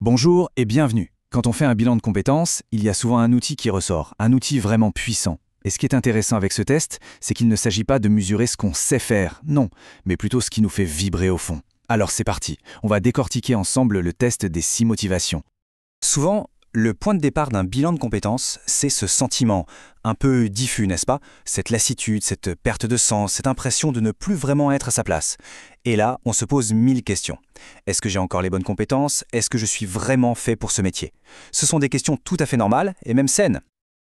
Bonjour et bienvenue. Quand on fait un bilan de compétences, il y a souvent un outil qui ressort, un outil vraiment puissant. Et ce qui est intéressant avec ce test, c'est qu'il ne s'agit pas de mesurer ce qu'on sait faire, non, mais plutôt ce qui nous fait vibrer au fond. Alors c'est parti, on va décortiquer ensemble le test des 6 motivations. Souvent, le point de départ d'un bilan de compétences, c'est ce sentiment, un peu diffus, n'est-ce pas? Cette lassitude, cette perte de sens, cette impression de ne plus vraiment être à sa place. Et là, on se pose 1000 questions. Est-ce que j'ai encore les bonnes compétences? Est-ce que je suis vraiment fait pour ce métier? Ce sont des questions tout à fait normales et même saines.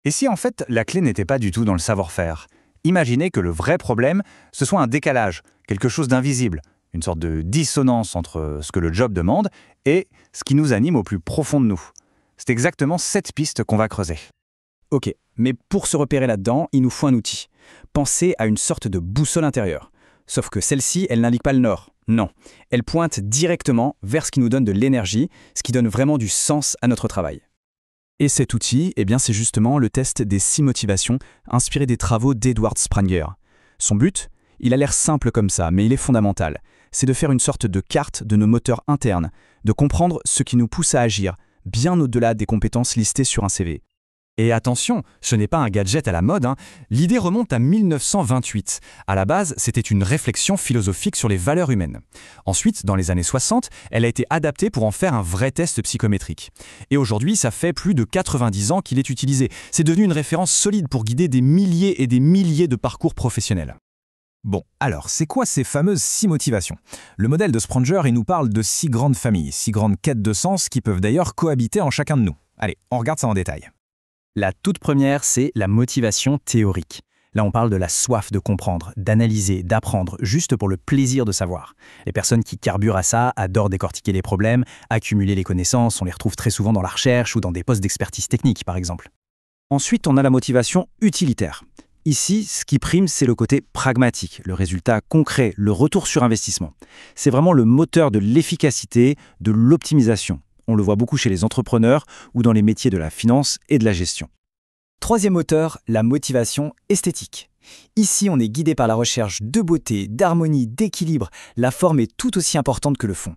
Et si en fait la clé n'était pas du tout dans le savoir-faire? Imaginez que le vrai problème, ce soit un décalage, quelque chose d'invisible, une sorte de dissonance entre ce que le job demande et ce qui nous anime au plus profond de nous. C'est exactement cette piste qu'on va creuser. Ok, mais pour se repérer là-dedans, il nous faut un outil. Pensez à une sorte de boussole intérieure. Sauf que celle-ci, elle n'indique pas le nord. Non, elle pointe directement vers ce qui nous donne de l'énergie, ce qui donne vraiment du sens à notre travail. Et cet outil, c'est justement le test des 6 motivations inspiré des travaux d'Edward Spranger. Son but, il a l'air simple comme ça, mais il est fondamental. C'est de faire une sorte de carte de nos moteurs internes, de comprendre ce qui nous pousse à agir, bien au-delà des compétences listées sur un CV. Et attention, ce n'est pas un gadget à la mode, L'idée remonte à 1928. À la base, c'était une réflexion philosophique sur les valeurs humaines. Ensuite, dans les années 60, elle a été adaptée pour en faire un vrai test psychométrique. Et aujourd'hui, ça fait plus de 90 ans qu'il est utilisé. C'est devenu une référence solide pour guider des milliers et des milliers de parcours professionnels. Bon, alors, c'est quoi ces fameuses 6 motivations? Le modèle de Spranger, il nous parle de 6 grandes familles, 6 grandes quêtes de sens qui peuvent d'ailleurs cohabiter en chacun de nous. Allez, on regarde ça en détail. La toute première, c'est la motivation théorique. Là, on parle de la soif de comprendre, d'analyser, d'apprendre, juste pour le plaisir de savoir. Les personnes qui carburent à ça adorent décortiquer les problèmes, accumuler les connaissances, on les retrouve très souvent dans la recherche ou dans des postes d'expertise technique, par exemple. Ensuite, on a la motivation utilitaire. Ici, ce qui prime, c'est le côté pragmatique, le résultat concret, le retour sur investissement. C'est vraiment le moteur de l'efficacité, de l'optimisation. On le voit beaucoup chez les entrepreneurs ou dans les métiers de la finance et de la gestion. Troisième moteur, la motivation esthétique. Ici, on est guidé par la recherche de beauté, d'harmonie, d'équilibre. La forme est tout aussi importante que le fond.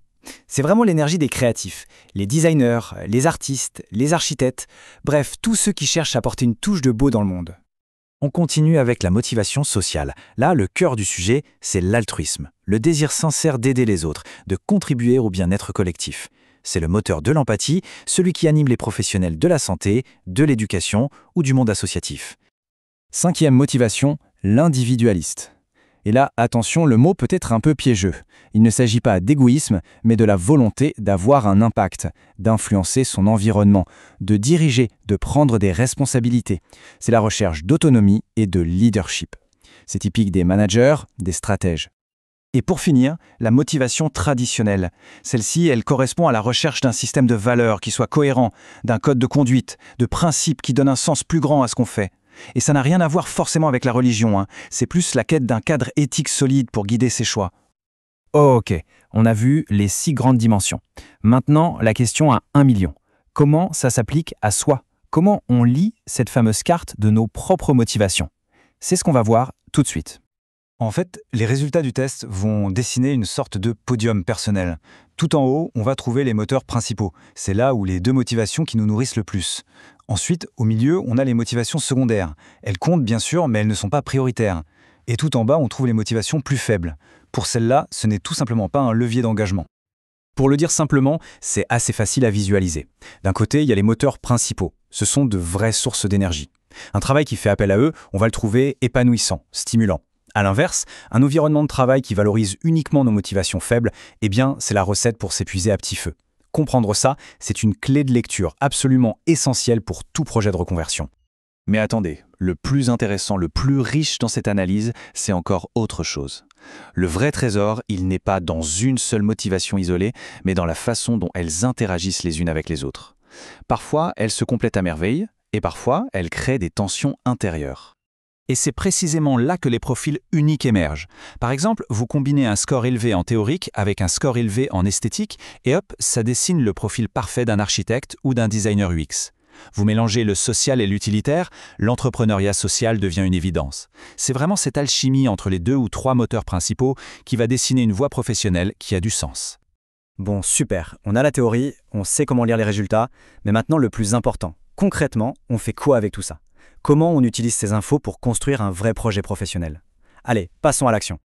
C'est vraiment l'énergie des créatifs, les designers, les artistes, les architectes, bref, tous ceux qui cherchent à apporter une touche de beau dans le monde. On continue avec la motivation sociale. Là, le cœur du sujet, c'est l'altruisme, le désir sincère d'aider les autres, de contribuer au bien-être collectif. C'est le moteur de l'empathie, celui qui anime les professionnels de la santé, de l'éducation ou du monde associatif. Cinquième motivation, l'individualiste. Et là, attention, le mot peut être un peu piégeux. Il ne s'agit pas d'égoïsme, mais de la volonté d'avoir un impact, d'influencer son environnement, de diriger, de prendre des responsabilités. C'est la recherche d'autonomie et de leadership. C'est typique des managers, des stratèges. Et pour finir, la motivation traditionnelle. Celle-ci, elle correspond à la recherche d'un système de valeurs qui soit cohérent, d'un code de conduite, de principes qui donnent un sens plus grand à ce qu'on fait. Et ça n'a rien à voir forcément avec la religion, C'est plus la quête d'un cadre éthique solide pour guider ses choix. Ok, on a vu les 6 grandes dimensions. Maintenant, la question à 1 million. Comment ça s'applique à soi? Comment on lit cette fameuse carte de nos propres motivations? C'est ce qu'on va voir tout de suite. En fait, les résultats du test vont dessiner une sorte de podium personnel. Tout en haut, on va trouver les moteurs principaux. C'est là où les 2 motivations qui nous nourrissent le plus. Ensuite, au milieu, on a les motivations secondaires. Elles comptent bien sûr, mais elles ne sont pas prioritaires. Et tout en bas, on trouve les motivations plus faibles. Pour celles-là, ce n'est tout simplement pas un levier d'engagement. Pour le dire simplement, c'est assez facile à visualiser. D'un côté, il y a les moteurs principaux. Ce sont de vraies sources d'énergie. Un travail qui fait appel à eux, on va le trouver épanouissant, stimulant. À l'inverse, un environnement de travail qui valorise uniquement nos motivations faibles, c'est la recette pour s'épuiser à petit feu. Comprendre ça, c'est une clé de lecture absolument essentielle pour tout projet de reconversion. Mais attendez, le plus intéressant, le plus riche dans cette analyse, c'est encore autre chose. Le vrai trésor, il n'est pas dans une seule motivation isolée, mais dans la façon dont elles interagissent les unes avec les autres. Parfois, elles se complètent à merveille, et parfois, elles créent des tensions intérieures. Et c'est précisément là que les profils uniques émergent. Par exemple, vous combinez un score élevé en théorique avec un score élevé en esthétique, et hop, ça dessine le profil parfait d'un architecte ou d'un designer UX. Vous mélangez le social et l'utilitaire, l'entrepreneuriat social devient une évidence. C'est vraiment cette alchimie entre les 2 ou 3 moteurs principaux qui va dessiner une voie professionnelle qui a du sens. Bon, super, on a la théorie, on sait comment lire les résultats, mais maintenant le plus important, concrètement, on fait quoi avec tout ça? Comment on utilise ces infos pour construire un vrai projet professionnel? Allez, passons à l'action.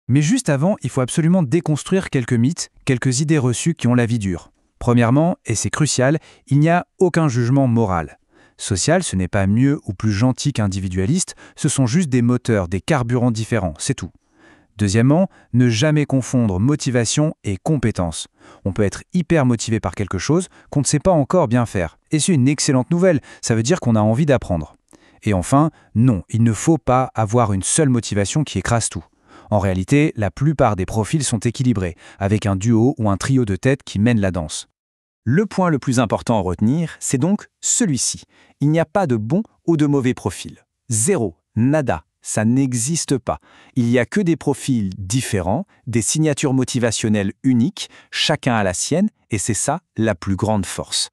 Mais juste avant, il faut absolument déconstruire quelques mythes, quelques idées reçues qui ont la vie dure. Premièrement, et c'est crucial, il n'y a aucun jugement moral. Social, ce n'est pas mieux ou plus gentil qu'individualiste, ce sont juste des moteurs, des carburants différents, c'est tout. Deuxièmement, ne jamais confondre motivation et compétence. On peut être hyper motivé par quelque chose qu'on ne sait pas encore bien faire. Et c'est une excellente nouvelle, ça veut dire qu'on a envie d'apprendre. Et enfin, non, il ne faut pas avoir une seule motivation qui écrase tout. En réalité, la plupart des profils sont équilibrés, avec un duo ou un trio de tête qui mène la danse. Le point le plus important à retenir, c'est donc celui-ci. Il n'y a pas de bon ou de mauvais profil. Zéro, nada, ça n'existe pas. Il n'y a que des profils différents, des signatures motivationnelles uniques, chacun a la sienne, et c'est ça la plus grande force.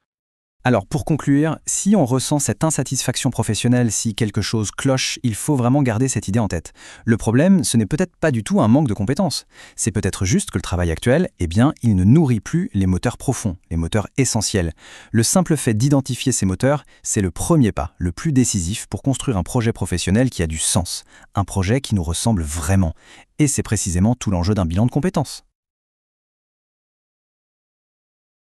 Alors pour conclure, si on ressent cette insatisfaction professionnelle, si quelque chose cloche, il faut vraiment garder cette idée en tête. Le problème, ce n'est peut-être pas du tout un manque de compétences. C'est peut-être juste que le travail actuel, il ne nourrit plus les moteurs profonds, les moteurs essentiels. Le simple fait d'identifier ces moteurs, c'est le premier pas, le plus décisif pour construire un projet professionnel qui a du sens, un projet qui nous ressemble vraiment. Et c'est précisément tout l'enjeu d'un bilan de compétences.